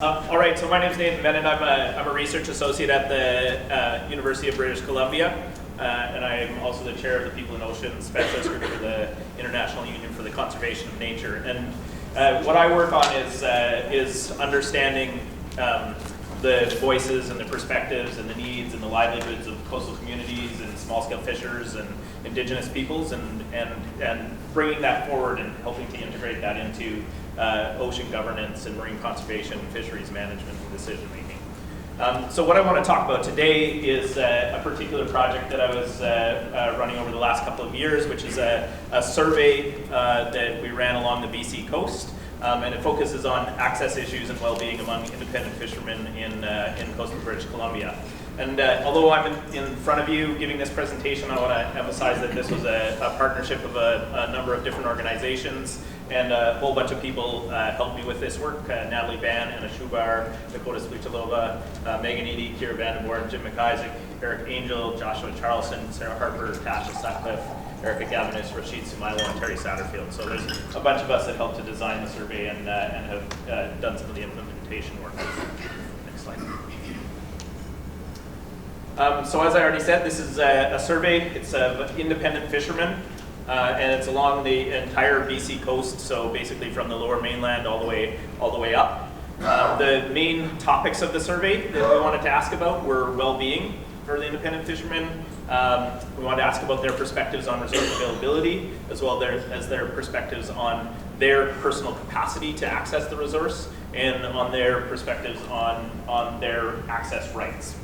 All right, so my name is Nathan Bennett. I'm a research associate at the University of British Columbia, and I'm also the chair of the People and Oceans Specialist Group for the International Union for the Conservation of Nature. And what I work on is understanding the voices and the perspectives and the needs and the livelihoods of coastal communities and small-scale fishers and Indigenous peoples, and bringing that forward and helping to integrate that into ocean governance and marine conservation, fisheries management, and decision making. So what I want to talk about today is a particular project that I was running over the last couple of years, which is a survey that we ran along the BC coast. And it focuses on access issues and well-being among independent fishermen in coastal British Columbia. And although I'm in front of you giving this presentation, I want to emphasize that this was a partnership of a number of different organizations, and a whole bunch of people helped me with this work. Natalie Ban, Anna Schubar, Dakota Splichalova, Megan Eady, Kira Vandenborn, Jim McIsaac, Eric Angel, Joshua Charleston, Sarah Harper, Tasha Sutcliffe, Erica Gavinis, Rashid Sumailo, and Terry Satterfield. So there's a bunch of us that helped to design the survey and have done some of the implementation work. Next slide. So as I already said, this is a survey. It's of independent fishermen, and it's along the entire BC coast. So basically from the Lower Mainland all the way up. The main topics of the survey that we wanted to ask about were well-being for the independent fishermen. We wanted to ask about their perspectives on resource availability, as well as their perspectives on their personal capacity to access the resource, and on their perspectives on their access rights.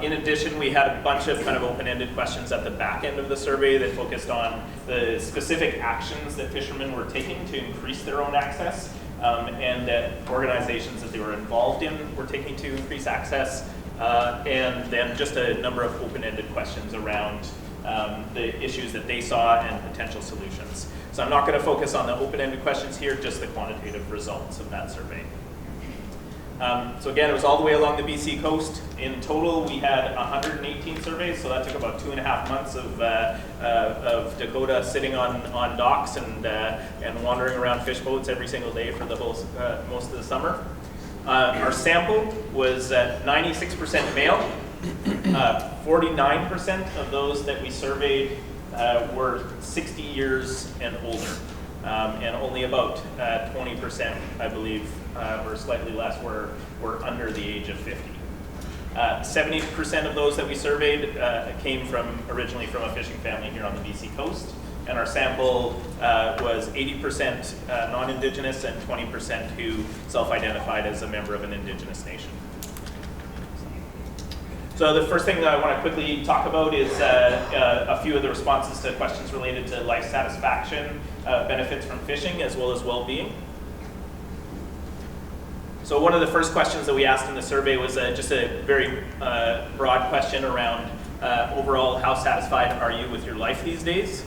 In addition, we had a bunch of kind of open-ended questions at the back end of the survey that focused on the specific actions that fishermen were taking to increase their own access, and that organizations that they were involved in were taking to increase access, and then just a number of open-ended questions around the issues that they saw and potential solutions. So I'm not going to focus on the open-ended questions here, just the quantitative results of that survey. So again, it was all the way along the BC coast. In total, we had 118 surveys, so that took about 2.5 months of Dakota sitting on docks and wandering around fish boats every single day for the whole most of the summer. Our sample was 96% male. 49% of those that we surveyed were 60 years and older. And only about 20%, I believe, or slightly less, were under the age of 50. 70% of those that we surveyed came originally from a fishing family here on the BC coast, and our sample was 80% non-Indigenous and 20% who self-identified as a member of an Indigenous nation. So the first thing that I want to quickly talk about is a few of the responses to questions related to life satisfaction, benefits from fishing, as well as well-being. So one of the first questions that we asked in the survey was just a very broad question around overall, how satisfied are you with your life these days?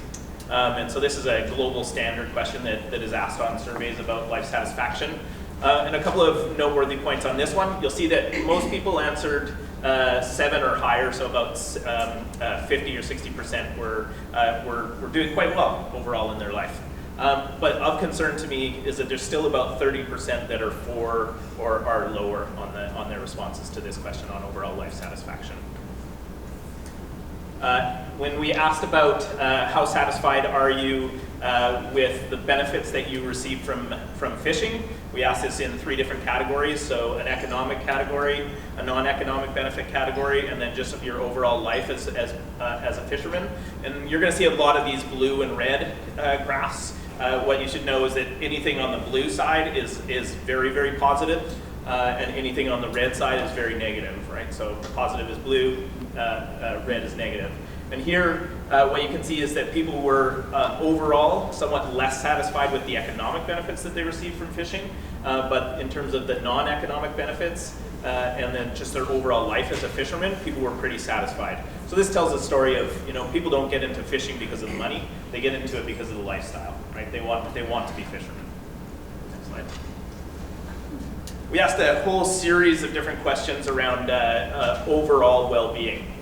And so this is a global standard question that is asked on surveys about life satisfaction. And a couple of noteworthy points on this one. You'll see that most people answered 7 or higher, so about 50 or 60% were doing quite well overall in their life. But of concern to me is that there's still about 30% that are 4 or are lower on their responses to this question on overall life satisfaction. When we asked about how satisfied are you with the benefits that you receive from fishing, we asked this in 3 different categories. So an economic category, a non-economic benefit category, and then just your overall life as a fisherman. And you're going to see a lot of these blue and red graphs. What you should know is that anything on the blue side is very, very positive, and anything on the red side is very negative, right? So positive is blue, red is negative. And here, what you can see is that people were overall somewhat less satisfied with the economic benefits that they received from fishing, but in terms of the non-economic benefits and then just their overall life as a fisherman, people were pretty satisfied. So this tells a story of, people don't get into fishing because of the money; they get into it because of the lifestyle, right? They want to be fishermen. Next slide. We asked a whole series of different questions around overall well-being.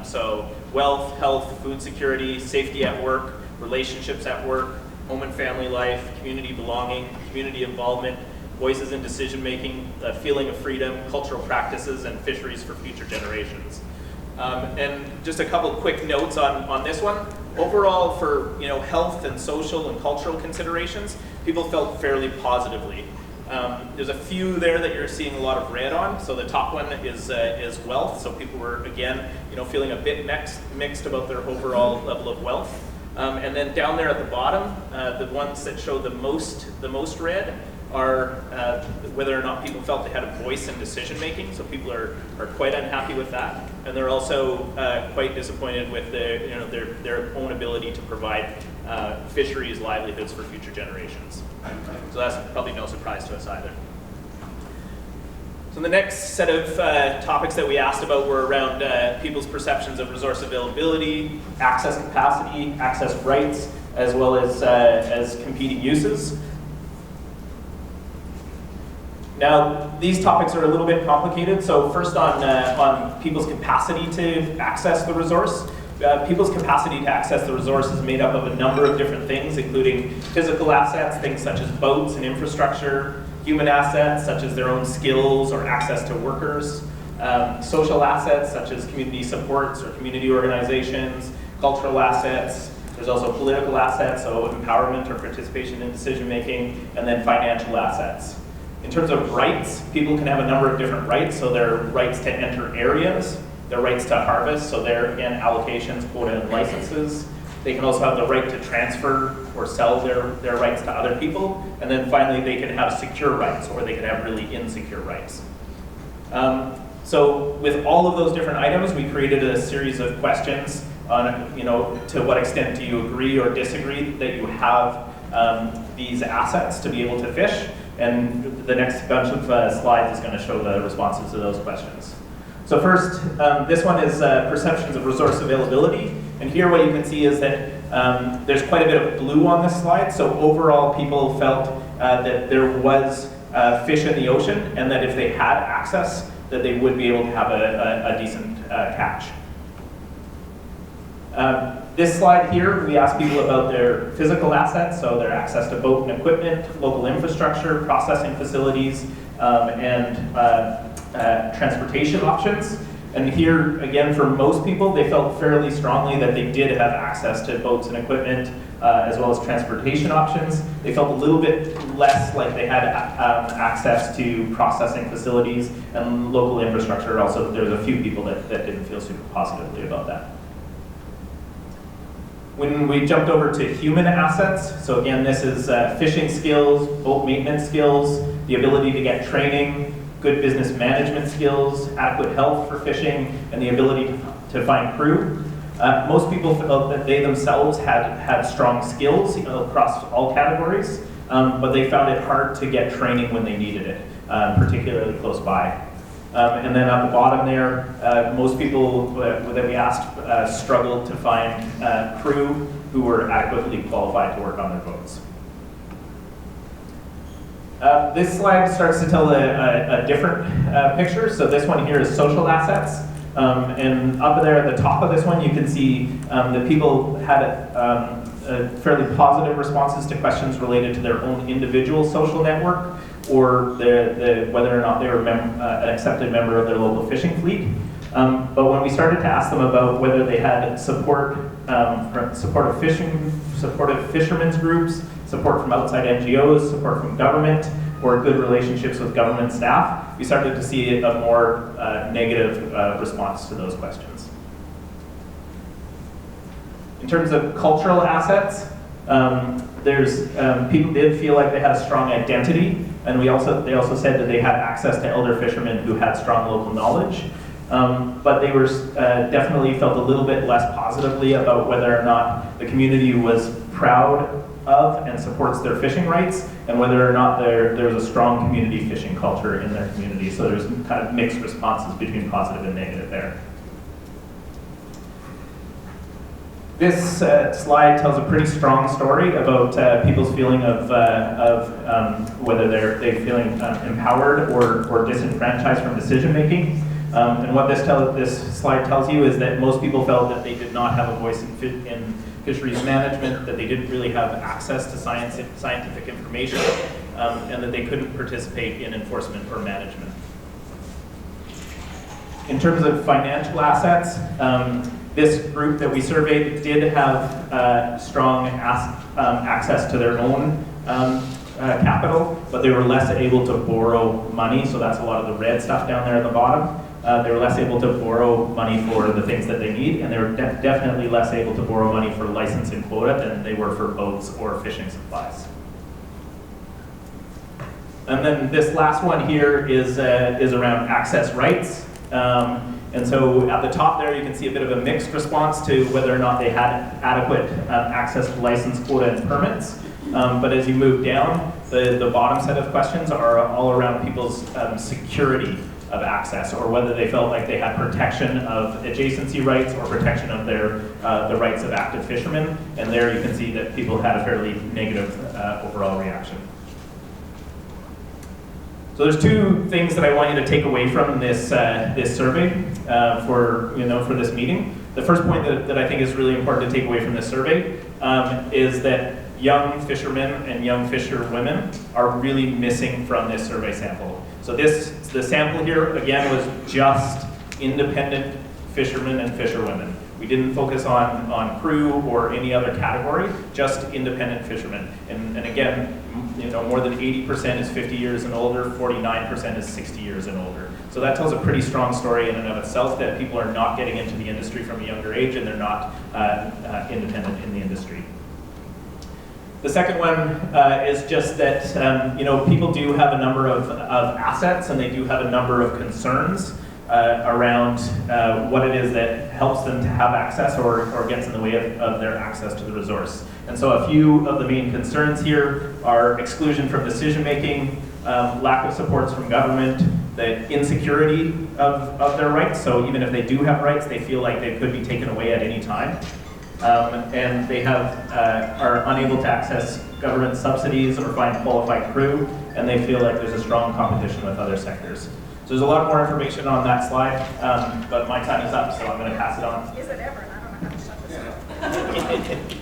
So wealth, health, food security, safety at work, relationships at work, home and family life, community belonging, community involvement, voices in decision-making, a feeling of freedom, cultural practices, and fisheries for future generations. And just a couple quick notes on this one. Overall, for health and social and cultural considerations, people felt fairly positively. There's a few there that you're seeing a lot of red on. So the top one is wealth. So people were, again, feeling a bit mixed about their overall level of wealth. And then down there at the bottom, the ones that show the most red are whether or not people felt they had a voice in decision making. So people are quite unhappy with that, and they're also quite disappointed with their own ability to provide fisheries livelihoods for future generations. So that's probably no surprise to us either. So the next set of topics that we asked about were around people's perceptions of resource availability, access capacity, access rights, as well as competing uses. Now, these topics are a little bit complicated. So first on people's capacity to access the resource. People's capacity to access the resource is made up of a number of different things, including physical assets, things such as boats and infrastructure, human assets, such as their own skills or access to workers, social assets, such as community supports or community organizations, cultural assets. There's also political assets, so empowerment or participation in decision making, and then financial assets. In terms of rights, people can have a number of different rights. So their rights to enter areas, their rights to harvest, so their, again, allocations, quota, and licenses. They can also have the right to transfer or sell their rights to other people. And then finally, they can have secure rights, or they can have really insecure rights. So with all of those different items, we created a series of questions on, to what extent do you agree or disagree that you have these assets to be able to fish? And the next bunch of slides is going to show the responses to those questions. So first, this one is perceptions of resource availability. And here what you can see is that there's quite a bit of blue on this slide. So overall, people felt that there was fish in the ocean, and that if they had access, that they would be able to have a decent catch. This slide here, we asked people about their physical assets, so their access to boat and equipment, local infrastructure, processing facilities, and transportation options. And here, again, for most people, they felt fairly strongly that they did have access to boats and equipment, as well as transportation options. They felt a little bit less like they had access to processing facilities and local infrastructure. Also, there's a few people that didn't feel super positively about that. When we jumped over to human assets, so again, this is fishing skills, boat maintenance skills, the ability to get training, good business management skills, adequate health for fishing, and the ability to find crew. Most people felt that they themselves had strong skills across all categories, but they found it hard to get training when they needed it, particularly close by. And then at the bottom there, most people that we asked struggled to find crew who were adequately qualified to work on their boats. This slide starts to tell a different picture. So this one here is social assets. And up there at the top of this one, you can see that people had fairly positive responses to questions related to their own individual social network, or whether or not they were an accepted member of their local fishing fleet. But when we started to ask them about whether they had supportive fishermen's groups, support from outside NGOs, support from government, or good relationships with government staff, we started to see a more negative response to those questions. In terms of cultural assets, people did feel like they had a strong identity, and they also said that they had access to elder fishermen who had strong local knowledge. But they were definitely felt a little bit less positively about whether or not the community was proud of and supports their fishing rights, and whether or not there's a strong community fishing culture in their community. So there's kind of mixed responses between positive and negative there. This slide tells a pretty strong story about people's feeling of whether they're feeling empowered or disenfranchised from decision making. And what this slide tells you is that most people felt that they did not have a voice in fisheries management, that they didn't really have access to scientific information, and that they couldn't participate in enforcement or management. In terms of financial assets, this group that we surveyed did have strong access to their own capital, but they were less able to borrow money, so that's a lot of the red stuff down there at the bottom. They were less able to borrow money for the things that they need, and they were definitely less able to borrow money for license and quota than they were for boats or fishing supplies. And then this last one here is around access rights. And so at the top there, you can see a bit of a mixed response to whether or not they had adequate access to license, quota, and permits. But as you move down, the bottom set of questions are all around people's security of access, or whether they felt like they had protection of adjacency rights or protection of the rights of active fishermen. And there you can see that people had a fairly negative overall reaction. So there's two things that I want you to take away from this survey for this meeting. The first point that I think is really important to take away from this survey is that young fishermen and young fisherwomen are really missing from this survey sample. So the sample here, again, was just independent fishermen and fisherwomen. We didn't focus on crew or any other category, just independent fishermen. And again, more than 80% is 50 years and older, 49% is 60 years and older. So that tells a pretty strong story in and of itself that people are not getting into the industry from a younger age, and they're not independent in the industry. The second one is just that people do have a number of assets, and they do have a number of concerns around what it is that helps them to have access or gets in the way of their access to the resource. And so a few of the main concerns here are exclusion from decision making, lack of supports from government, the insecurity of their rights. So even if they do have rights, they feel like they could be taken away at any time. And they are unable to access government subsidies or find qualified crew, and they feel like there's a strong competition with other sectors. So there's a lot more information on that slide, but my time is up, so I'm going to pass it on. Is it ever? And I don't know how to shut this off.